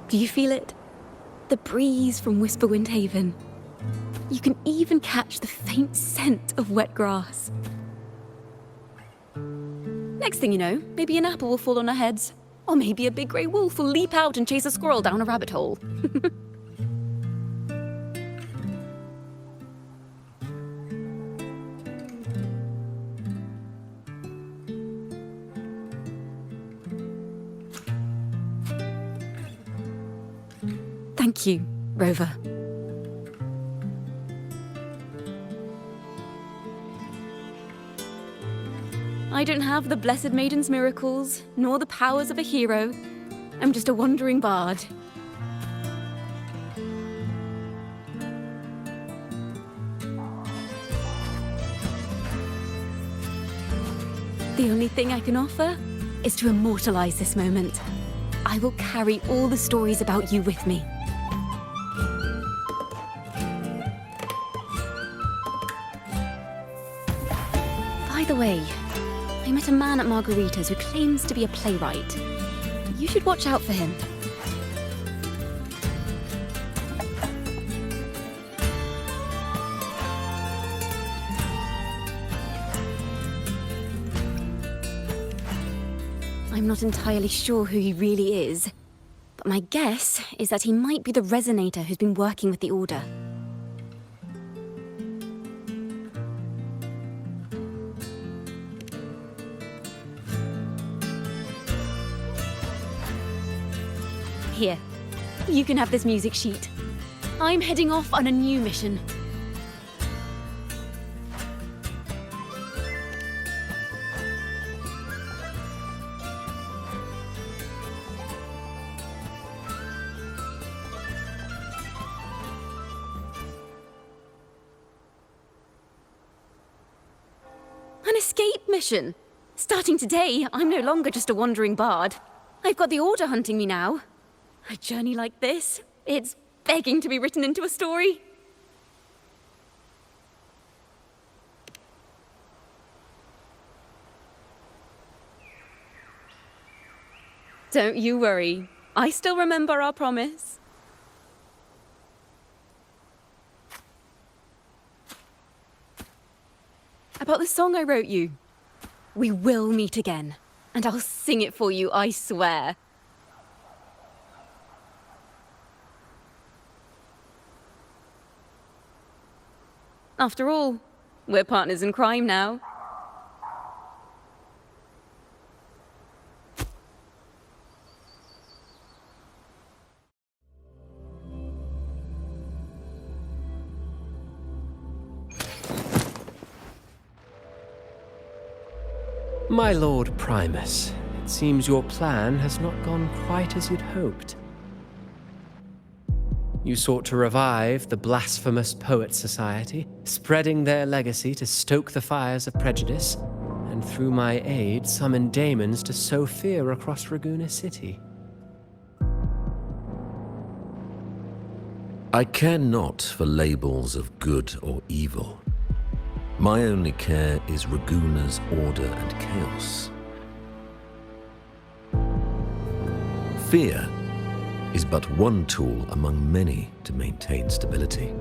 A: Do you feel it? The breeze from Whisperwind Haven. You can even catch the faint scent of wet grass. Next thing you know, maybe an apple will fall on our heads. Or maybe a big grey wolf will leap out and chase a squirrel down a rabbit hole. Thank you, Rover. I don't have the Blessed Maiden's miracles, nor the powers of a hero. I'm just a wandering bard. The only thing I can offer is to immortalize this moment. I will carry all the stories about you with me. By the way, I met a man at Margarita's who claims to be a playwright. You should watch out for him. I'm not entirely sure who he really is, but my guess is that he might be the resonator who's been working with the Order. Here, you can have this music sheet. I'm heading off on a new mission. An escape mission! Starting today, I'm no longer just a wandering bard. I've got the Order hunting me now. A journey like this, it's begging to be written into a story. Don't you worry. I still remember our promise. About the song I wrote you. We will meet again, and I'll sing it for you, I swear. After all, we're partners in crime now.
I: My Lord Primus, it seems your plan has not gone quite as you'd hoped. You sought to revive the blasphemous Poets Society, spreading their legacy to stoke the fires of prejudice, and through my aid summon daemons to sow fear across Raguena City.
N: I care not for labels of good or evil. My only care is Raguena's order and chaos. Fear is but one tool among many to maintain stability.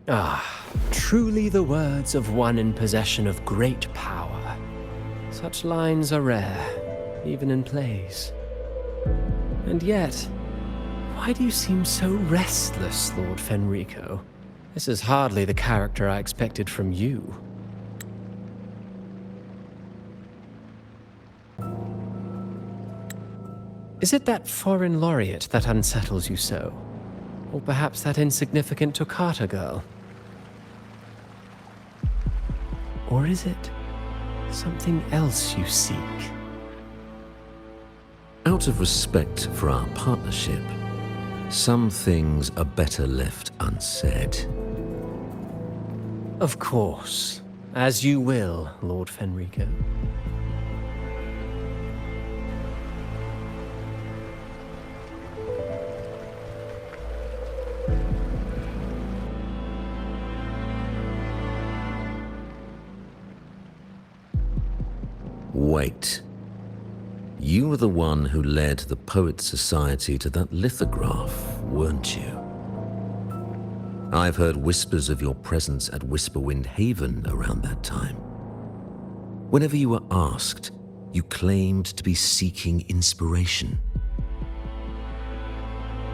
I: Ah, truly the words of one in possession of great power. Such lines are rare, even in plays. And yet, why do you seem so restless, Lord Fenrico? This is hardly the character I expected from you. Is it that foreign laureate that unsettles you so? Or perhaps that insignificant Toccata girl? Or is it something else you seek?
N: Out of respect for our partnership, some things are better left unsaid.
I: Of course. As you will, Lord Fenrico.
N: Wait. You were the one who led the Poets Society to that lithograph, weren't you? I've heard whispers of your presence at Whisperwind Haven around that time. Whenever you were asked, you claimed to be seeking inspiration.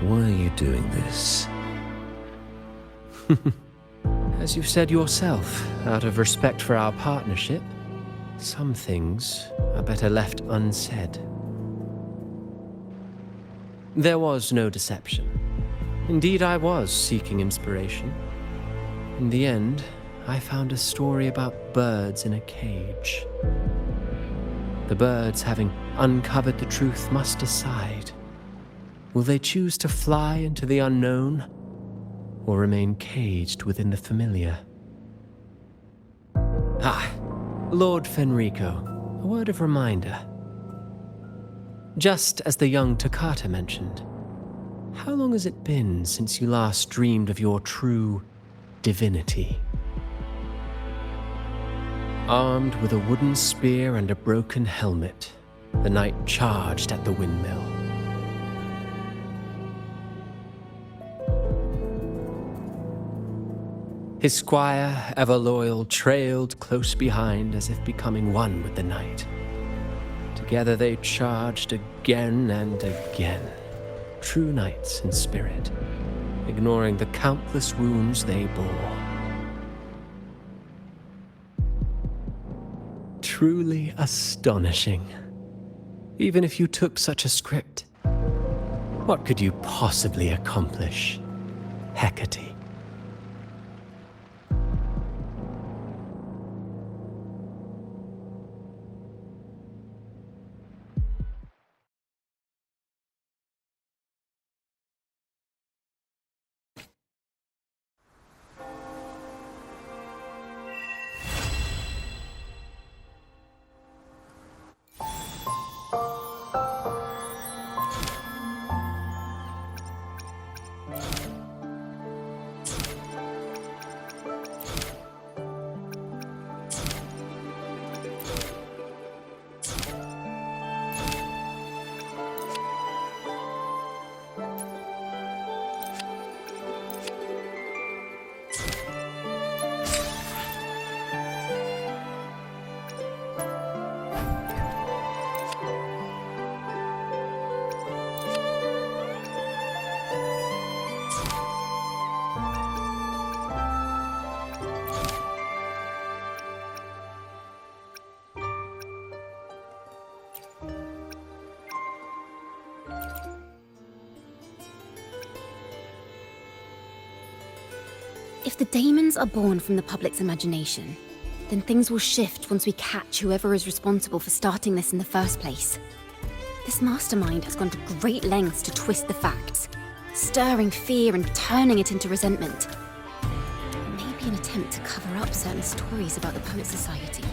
N: Why are you doing this?
I: As you've said yourself, out of respect for our partnership, some things are better left unsaid. There was no deception. Indeed, I was seeking inspiration. In the end, I found a story about birds in a cage. The birds, having uncovered the truth, must decide. Will they choose to fly into the unknown, or remain caged within the familiar? Ah, Lord Fenrico, a word of reminder. Just as the young Toccata mentioned, how long has it been since you last dreamed of your true divinity? Armed with a wooden spear and a broken helmet, the knight charged at the windmill. His squire, ever loyal, trailed close behind as if becoming one with the night. Together they charged again and again, true knights in spirit, ignoring the countless wounds they bore. Truly astonishing. Even if you took such a script, what could you possibly accomplish, Hecate?
A: If the daemons are born from the public's imagination, then things will shift once we catch whoever is responsible for starting this in the first place. This mastermind has gone to great lengths to twist the facts, stirring fear and turning it into resentment. Maybe an attempt to cover up certain stories about the Poet Society.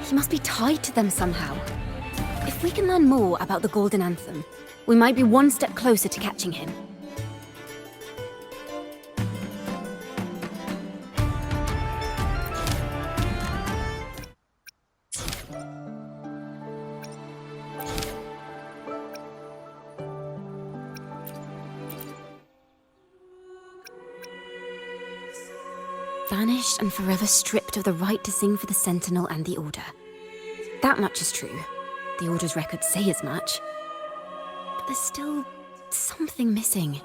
A: He must be tied to them somehow. If we can learn more about the Golden Anthem, we might be one step closer to catching him. Vanished and forever stripped of the right to sing for the Sentinel and the Order. That much is true. The Order's records say as much. But there's still something missing.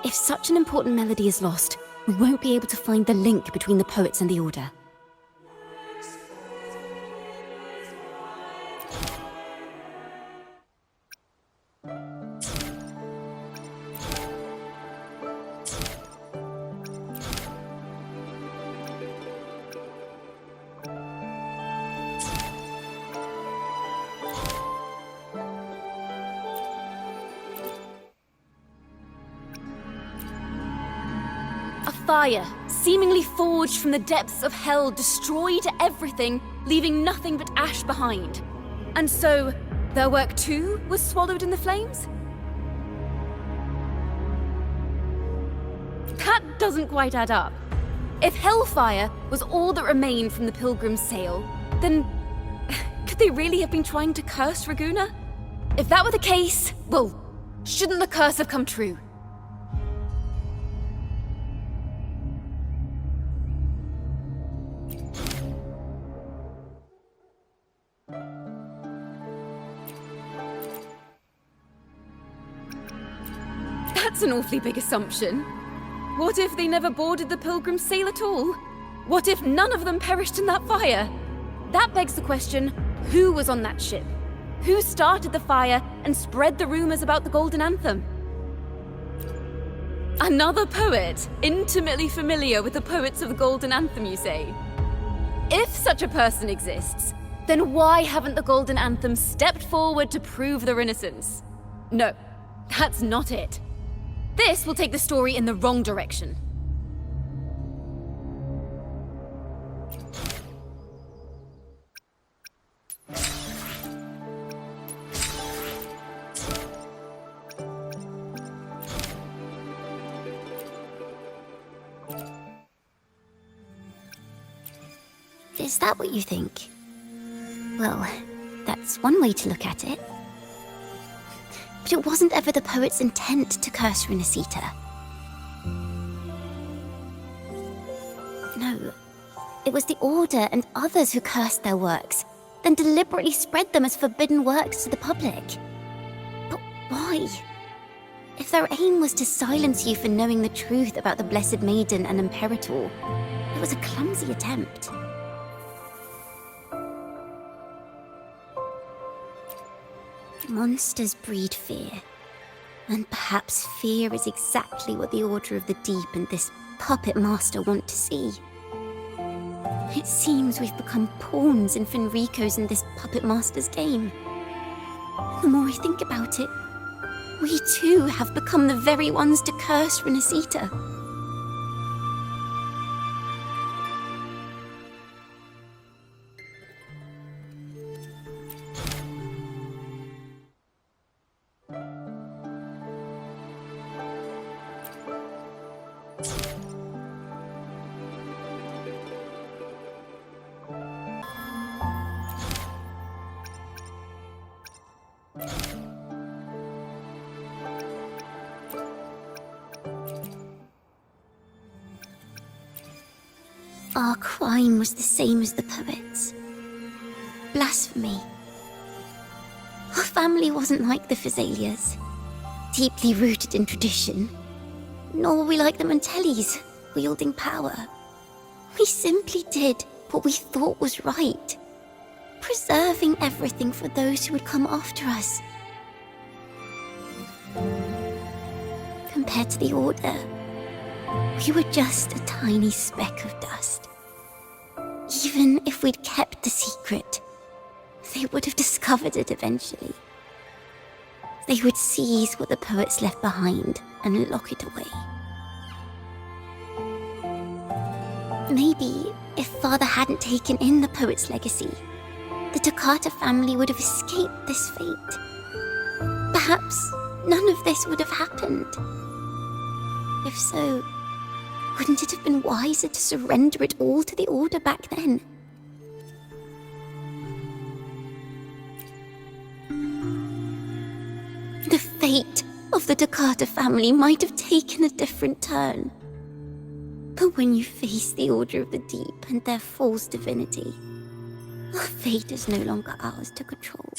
A: If such an important melody is lost, we won't be able to find the link between the poets and the Order. Fire, seemingly forged from the depths of hell, destroyed everything, leaving nothing but ash behind. And so, their work too was swallowed in the flames? That doesn't quite add up. If hellfire was all that remained from the Pilgrim's sail, then could they really have been trying to curse Raguena? If that were the case, well, shouldn't the curse have come true? That's an awfully big assumption. What if they never boarded the Pilgrim's sail at all? What if none of them perished in that fire? That begs the question, who was on that ship? Who started the fire and spread the rumors about the Golden Anthem? Another poet, intimately familiar with the poets of the Golden Anthem, you say? If such a person exists, then why haven't the Golden Anthem stepped forward to prove their innocence? No, that's not it. This will take the story in the wrong direction.
D: Is that what you think? Well, that's one way to look at it. But it wasn't ever the poet's intent to curse Rinasita. it was the Order and others who cursed their works, then deliberately spread them as forbidden works to the public. But why? If their aim was to silence you for knowing the truth about the Blessed Maiden and Imperator, it was a clumsy attempt. Monsters breed fear. And perhaps fear is exactly what the Order of the Deep and this puppet master want to see. It seems we've become pawns in Fenrico's and this puppet master's game. The more I think about it, we too have become the very ones to curse Renacita. Our crime was the same as the poets. Blasphemy. Our family wasn't like the Physalias, deeply rooted in tradition. Nor were we like the Mantellis, wielding power. We simply did what we thought was right, preserving everything for those who would come after us. Compared to the Order, we were just a tiny speck of dust. Even if we'd kept the secret, they would have discovered it eventually. They would seize what the poets left behind and lock it away. Maybe if Father hadn't taken in the poet's legacy, the Toccata family would have escaped this fate. Perhaps none of this would have happened. If so, wouldn't it have been wiser to surrender it all to the Order back then? The fate of the Toccata family might have taken a different turn. But when you face the Order of the Deep and their false divinity, our fate is no longer ours to control.